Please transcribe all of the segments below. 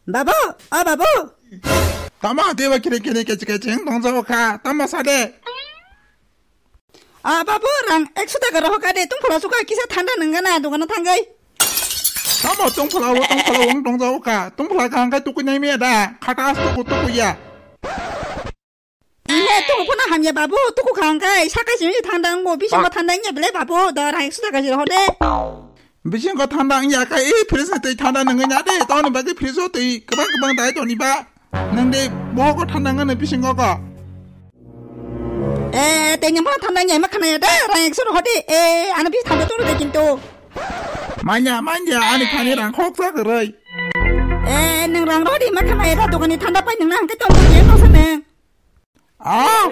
바보, 바보. Tama dewa kiri-kiri kecil-kecil dong ka. Tama sade. 바보 랑 엑스다 가러 가대 똥풀어 수가 기사 탄다는 거나 누가나 탄가이. Tama tungpula wong dong ka. Tungpula ka angkai tuku nyai da. Kata tuku ya. 이해 또 보나 함야 바보 또 강가이 사까지 탄다는 거 비신 거 탄다는 게 블레 바보 너랑 엑스다 가지 허대. Bisin ko tandang ya kai present tanda는 거냐 돼. 너는 밖에 프리소 때 그방 다 해도 니 봐. 근데 뭐고 탄다는 비신 거가. 땡이 뭐 탄다는 게 막하나야 돼. 랑 엑스로 허대. 안 비슷 탄다 또 되긴 또. 마냐 아니 판이랑 kok사 그래. 능랑 허대 막하나야 다 도가니 탄다 빠이 능랑 한개 또 뭐지 너서는.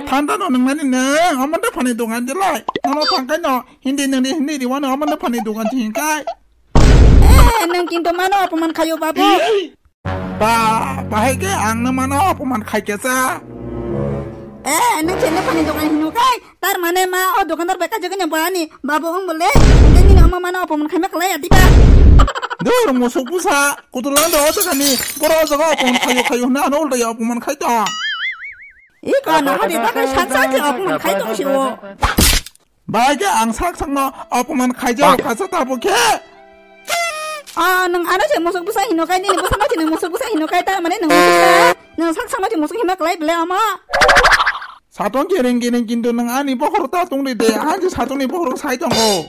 탄다 너는 말이네. 엄마도 판이 동안 들라. 너는 판까요. hindi di wana 엄마도 판이 동안 지니까. 능 kinto mano apaman kayo babu. Bahay ke ang naman apaman kay kesa. Nang chenne pani dokan hinukai. Tar mane ma dokandar beka jaga nyambani. Babu boleh. Hindi ni amma mano apaman kay maklay atiba. Dur musuk busa. Kutulan do ta kani. Poro jaga apaman kayo na no ulda apaman kay ta. Iko na hadi baka saksak apaman kay tong siwo. Bahay ke ang saksak no apaman kay jaga kasa ta buke. nang ano siya musuk busa hinukai ni busa machi nang musuk busa hinukai ta mane nang musuk nang saksak machi musuk himaklay bele ama. 사돈 게랭 긴도 능 아니 버거로 따동리데 한지 사돈이 버거로 사이정고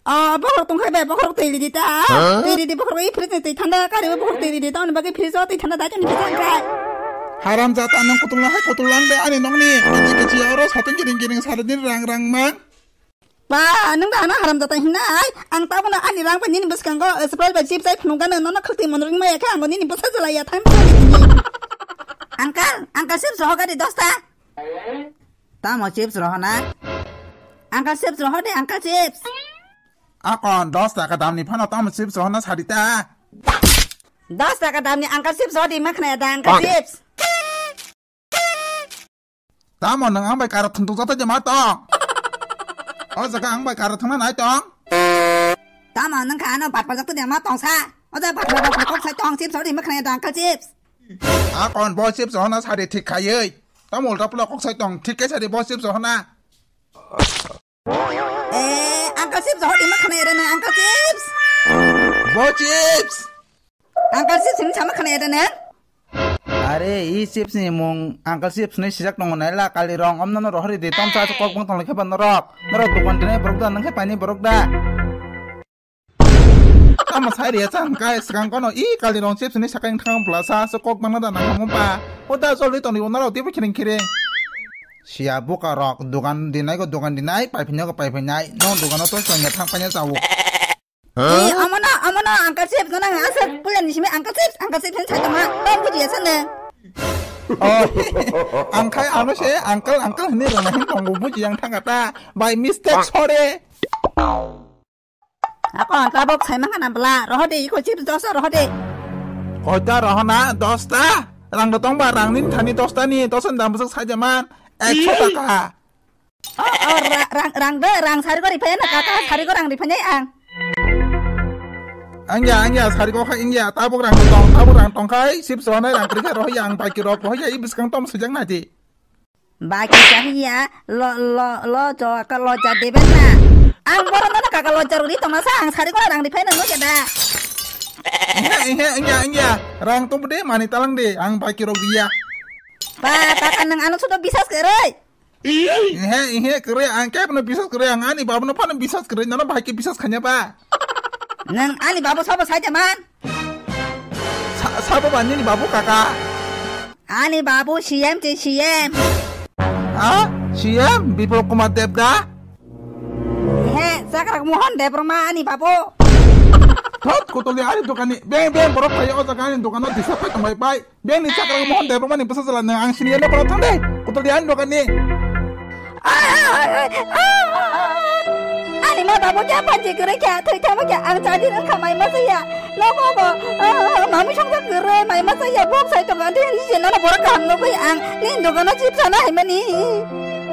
버거로 동카베 버거로 때리디다 때리디 버거로 이 프레젠트 탄다 까리 버거로 때리디다 오늘 밖에 필서 때 탄다 다전이 비상가 하람자 따는 고통라 할 고통란데 아니 넉니 그치 여러 사돈 게랭 사르딘 랑랑망 능다 하나 하람자 따 힘나 안 따보나 아니 랑바 니니 버스간 거 스프라이바 집사이 푸는가는 너나 크티 모노링 마야 카 뭐 니니 버서절라야 타임 Angkal chips roho ka di dosta. Ta mau chips roho na. Angkal chips roho deh, angkal chips. Akon dosta ka dam ni phano ta mau chips roho na sarita. Dosta ka dam ni angkal chips roho di makna da angkal chips. Ta mau nang ambai kara thuntung jata je ma tong. Oja ka ambai kara thungna nai tong. Ta mau nang ka no bat pa jata de ma tong sa. Oja bat kok sai tong chips roho di makna da angkal chips. Akon bo chips roho na sari thik khai ta mol ta pula kok sai tong thik ke sari bo chips roho na. Angkal chips roho di makna da na angkal chips. Bo chips. Angkal chips ni sama makna da na. Are i chips ni mong angkal chips ni sijak nong naila kali rong omno no rohri de tom sa kok bang tong lekhe ban norok dukan dine borok da nang khe pani borok da. Tama sai ria chang kai skang kono i kali rong chips ni sakang thang plasa so kok bang na nang pa. Oda so le tong ni onaro te kiring. Sia buka rok dukan dinai pai phnya ko pai phnyai non dukan to so nya thang panya sawu. Amana angkal chips no nang asa pulan ni sime angkal chips hen sai tama tom ku je san ne. Angkai ano siya angkal ni rong hin tong bu ji yang thang ata by mistake sorry. Ako tabok sai mangan ambla roho de iko chips dosa roho de. Oja roho na dosta. Rang dotong ba rang nin thani dosta ni dosan dam besok saja man. 100 taka. rang sari ko ripan na kaka sari ko rang ripan ang. Angya sari ko ka ingya tabok rang tong kai sip so na rang prika roho yang pa ki roho ya ibis kang tom sejang na di. Bagi cahia lo jo ka lo jadi bena. Ang boron na kakak lo jaruri tomasa ang sari ko rang ripan no jada. Ingya rang tum de mani talang de ang pa ki roho dia. Kan nang anu sudah bisa sekarang. Ihe kere ang kaya pernah bisa kere ang ani babu na pernah bisa kere nana bahaki bisa kanya ba. Nang ani babu sabo saja man. Sabo banyak ni babu kakak. Ani babu CM. CM Bipul Kumar Debda. Sekarang mohon deh rumah ani babu. Tot kutuli ari dukan ni beng borok kayo o zakani dukan no disapay tamay bay. Beng ni sekarang mohon deh rumah ni bisa jalan ang sini na pala tande. Kutuli ani dukan ni. Ani ma babu kya panji kere kya thai thama kya ang jadi na kamai masaya. Logo ko mami shangga kere mai masaya bok sai to gande ni jena na borok kam no kai ang ni dukan no chip sana hai mani.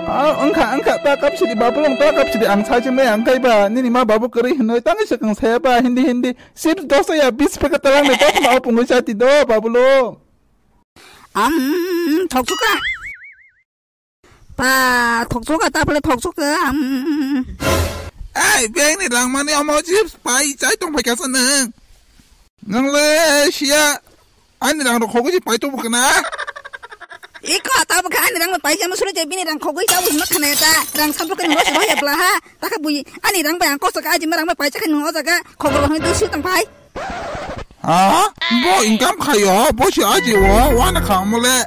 angka tak kapsidi babu long tak kapsidi ang saji me angkai ba nini ma babu keri hinoi tangi sekang saya ba hindi sip dosa ya bis pekatalang ne tot ma pungu sati do babu long 덕수가 덕수가 따블레 덕수가 ai beng ni lang mani amo chips pai chai tong pai kasa nang nang le sia ani lang ro khogi pai to bukna 이거 따블가 아니랑 빠이자면 술에 제빈이랑 거기 싸우고 있는 카네다 랑 삼복근 뭐시 뭐야 블라하 따가 부이 아니랑 바양 꼬서가 아지마랑 빠이자가 누워자가 거기로 하는 실당 바이 뭐 인감 가요 뭐시 아지 와 와나 가물래